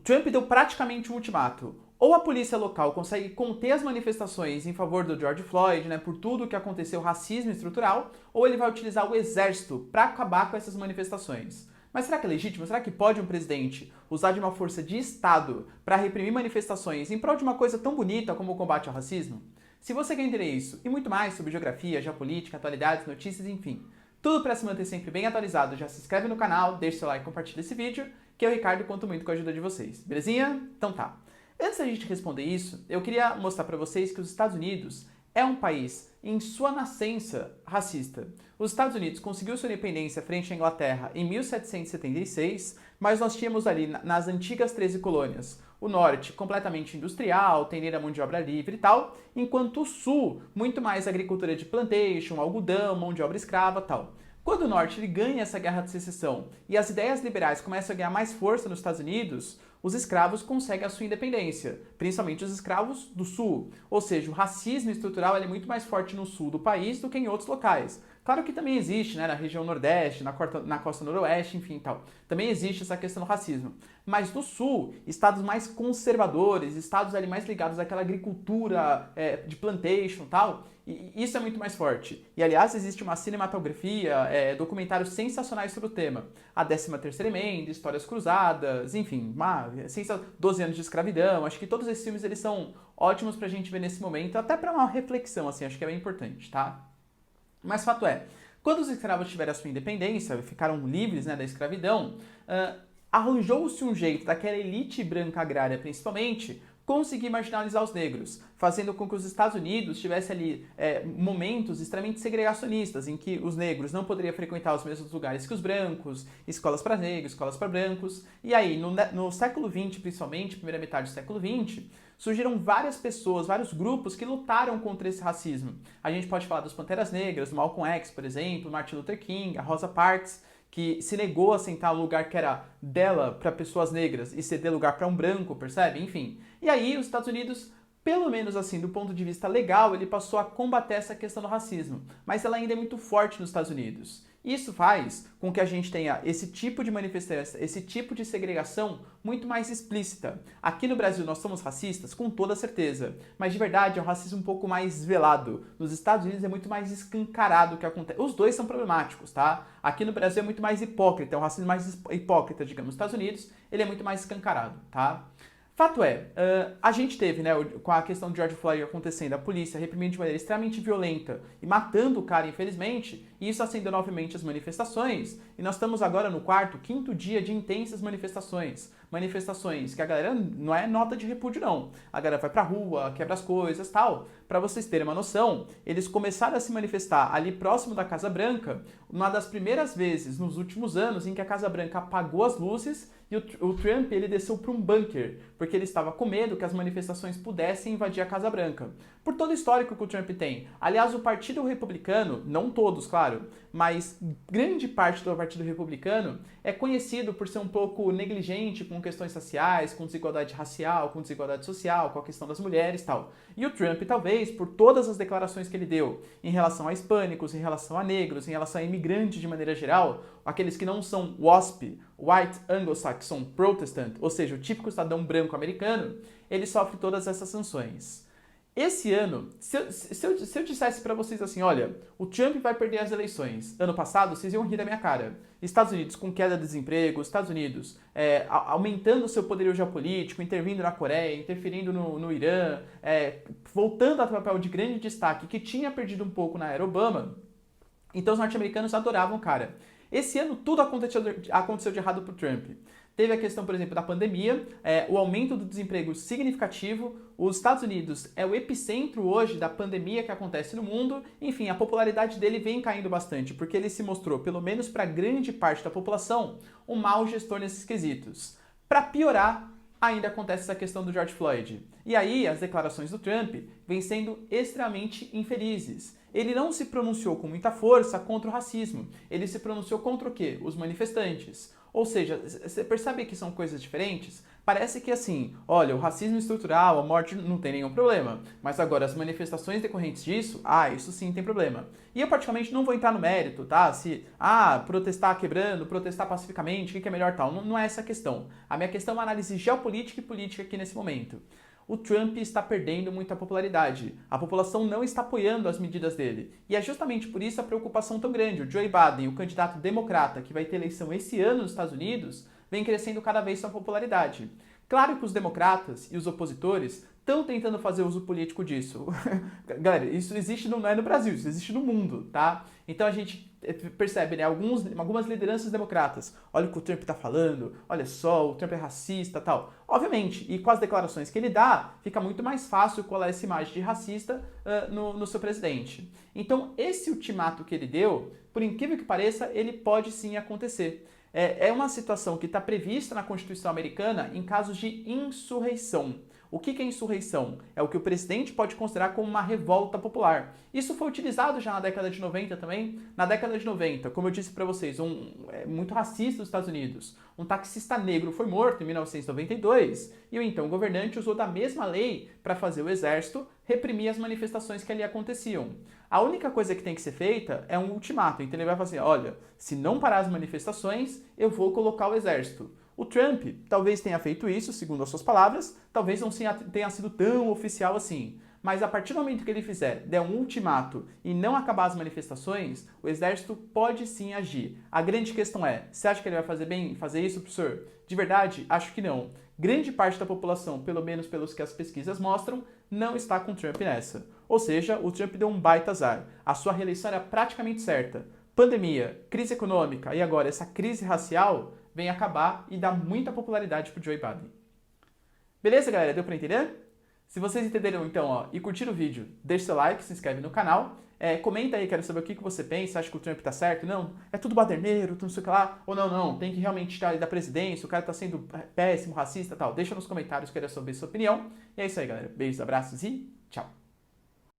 Trump deu praticamente um ultimato. Ou a polícia local consegue conter as manifestações em favor do George Floyd, né, por tudo o que aconteceu, racismo estrutural, ou ele vai utilizar o exército para acabar com essas manifestações. Mas será que é legítimo? Será que pode um presidente usar de uma força de Estado para reprimir manifestações em prol de uma coisa tão bonita como o combate ao racismo? Se você quer entender isso e muito mais sobre geografia, geopolítica, atualidades, notícias, enfim, tudo para se manter sempre bem atualizado, já se inscreve no canal, deixa seu like e compartilha esse vídeo, que eu, Ricardo, conto muito com a ajuda de vocês. Belezinha? Então tá. Antes da gente responder isso, eu queria mostrar para vocês que os Estados Unidos é um país, em sua nascença, racista. Os Estados Unidos conseguiu sua independência frente à Inglaterra em 1776, mas nós tínhamos ali, nas antigas 13 colônias, o norte completamente industrial, tendendo a mão de obra livre e tal, enquanto o sul, muito mais agricultura de plantation, algodão, mão de obra escrava e tal. Quando o norte ele ganha essa guerra de secessão e as ideias liberais começam a ganhar mais força nos Estados Unidos, os escravos conseguem a sua independência, principalmente os escravos do sul. Ou seja, o racismo estrutural é muito mais forte no sul do país do que em outros locais. Claro que também existe, né, na região nordeste, na costa noroeste, enfim e tal. Também existe essa questão do racismo. Mas no sul, estados mais conservadores, estados ali mais ligados àquela agricultura de plantation e tal, e isso é muito mais forte. E aliás, existe uma cinematografia, documentários sensacionais sobre o tema. A 13ª Emenda, Histórias Cruzadas, enfim, 12 anos de escravidão. Acho que todos esses filmes eles são ótimos pra gente ver nesse momento, até pra uma reflexão, assim, acho que é bem importante, tá? Mas fato é, quando os escravos tiveram a sua independência, ficaram livres, né, da escravidão, arranjou-se um jeito daquela elite branca agrária, principalmente, conseguir marginalizar os negros, fazendo com que os Estados Unidos tivesse ali momentos extremamente segregacionistas, em que os negros não poderiam frequentar os mesmos lugares que os brancos, escolas para negros, escolas para brancos. E aí, no século XX, principalmente, primeira metade do século XX, surgiram várias pessoas, vários grupos que lutaram contra esse racismo. A gente pode falar dos Panteras Negras, do Malcolm X, por exemplo, Martin Luther King, a Rosa Parks, que se negou a sentar no lugar que era dela para pessoas negras e ceder lugar para um branco, percebe? Enfim. E aí os Estados Unidos, pelo menos assim, do ponto de vista legal, ele passou a combater essa questão do racismo. Mas ela ainda é muito forte nos Estados Unidos. Isso faz com que a gente tenha esse tipo de manifestação, esse tipo de segregação muito mais explícita. Aqui no Brasil nós somos racistas, com toda certeza, mas de verdade é um racismo um pouco mais velado. Nos Estados Unidos é muito mais escancarado o que acontece. Os dois são problemáticos, tá? Aqui no Brasil é muito mais hipócrita, é um racismo mais hipócrita, digamos. Nos Estados Unidos ele é muito mais escancarado, tá? Fato é, a gente teve, né, com a questão de George Floyd acontecendo, a polícia reprimindo de maneira extremamente violenta e matando o cara, infelizmente, e isso acendeu novamente as manifestações, e nós estamos agora no quinto dia de intensas manifestações. Manifestações que a galera não é nota de repúdio, não. A galera vai pra rua, quebra as coisas, tal. Pra vocês terem uma noção, eles começaram a se manifestar ali próximo da Casa Branca, uma das primeiras vezes nos últimos anos em que a Casa Branca apagou as luzes e o Trump ele desceu para um bunker, porque ele estava com medo que as manifestações pudessem invadir a Casa Branca. Por todo o histórico que o Trump tem. Aliás, o Partido Republicano, não todos, claro, mas grande parte do Partido Republicano é conhecido por ser um pouco negligente com questões raciais, com desigualdade racial, com desigualdade social, com a questão das mulheres e tal. E o Trump, talvez, por todas as declarações que ele deu em relação a hispânicos, em relação a negros, em relação a imigrantes de maneira geral, aqueles que não são WASP, White Anglo-Saxon Protestant, ou seja, o típico cidadão branco americano, ele sofre todas essas sanções. Esse ano, se eu dissesse para vocês assim, olha, o Trump vai perder as eleições. Ano passado, vocês iam rir da minha cara. Estados Unidos com queda de desemprego, Estados Unidos aumentando o seu poderio geopolítico, intervindo na Coreia, interferindo no Irã, voltando a papel de grande destaque que tinha perdido um pouco na era Obama. Então os norte-americanos adoravam o cara. Esse ano tudo aconteceu de errado para o Trump. Teve a questão, por exemplo, da pandemia, o aumento do desemprego significativo. Os Estados Unidos é o epicentro hoje da pandemia que acontece no mundo. Enfim, a popularidade dele vem caindo bastante, porque ele se mostrou, pelo menos para grande parte da população, um mau gestor nesses quesitos. Para piorar, ainda acontece essa questão do George Floyd. E aí, as declarações do Trump vêm sendo extremamente infelizes. Ele não se pronunciou com muita força contra o racismo. Ele se pronunciou contra o quê? Os manifestantes. Ou seja, você percebe que são coisas diferentes? parece que assim, olha, o racismo estrutural, a morte não tem nenhum problema, mas agora as manifestações decorrentes disso, isso sim tem problema. E eu particularmente não vou entrar no mérito, tá? Se, protestar quebrando, protestar pacificamente, o que é melhor tal, não é essa a questão. A minha questão é uma análise geopolítica e política aqui nesse momento. O Trump está perdendo muita popularidade. A população não está apoiando as medidas dele. E é justamente por isso a preocupação tão grande. O Joe Biden, o candidato democrata que vai ter eleição esse ano nos Estados Unidos, vem crescendo cada vez sua popularidade. Claro que os democratas e os opositores estão tentando fazer uso político disso. Galera, isso existe não é no Brasil, isso existe no mundo, tá? Então a gente percebe, né, algumas lideranças democratas. Olha o que o Trump tá falando, olha só, o Trump é racista, tal. Obviamente, e com as declarações que ele dá, fica muito mais fácil colar essa imagem de racista no seu presidente. Então, esse ultimato que ele deu, por incrível que pareça, ele pode sim acontecer. É uma situação que está prevista na Constituição americana em casos de insurreição. O que é insurreição? É o que o presidente pode considerar como uma revolta popular. Isso foi utilizado já na década de 90 também. Na década de 90, como eu disse para vocês, muito racista nos Estados Unidos. Um taxista negro foi morto em 1992 e o então governante usou da mesma lei para fazer o exército reprimir as manifestações que ali aconteciam. A única coisa que tem que ser feita é um ultimato. Então ele vai fazer, olha, se não parar as manifestações, eu vou colocar o exército. O Trump talvez tenha feito isso, segundo as suas palavras, talvez não tenha sido tão oficial assim. Mas a partir do momento que ele der um ultimato e não acabar as manifestações, o exército pode sim agir. A grande questão é, você acha que ele vai fazer bem fazer isso, professor? De verdade, acho que não. Grande parte da população, pelo menos pelos que as pesquisas mostram, não está com o Trump nessa. Ou seja, o Trump deu um baita azar. A sua reeleição era praticamente certa. Pandemia, crise econômica e agora essa crise racial vem acabar e dar muita popularidade pro Joe Biden. Beleza, galera? Deu pra entender? Se vocês entenderam, então, e curtiram o vídeo, deixa seu like, se inscreve no canal, comenta aí, quero saber o que você pensa, acha que o Trump tá certo? Não, é tudo baderneiro, tudo não sei o que lá, ou não, tem que realmente tirar ele da presidência, o cara tá sendo péssimo, racista e tal. Deixa nos comentários, quero saber a sua opinião. E é isso aí, galera. Beijos, abraços e tchau!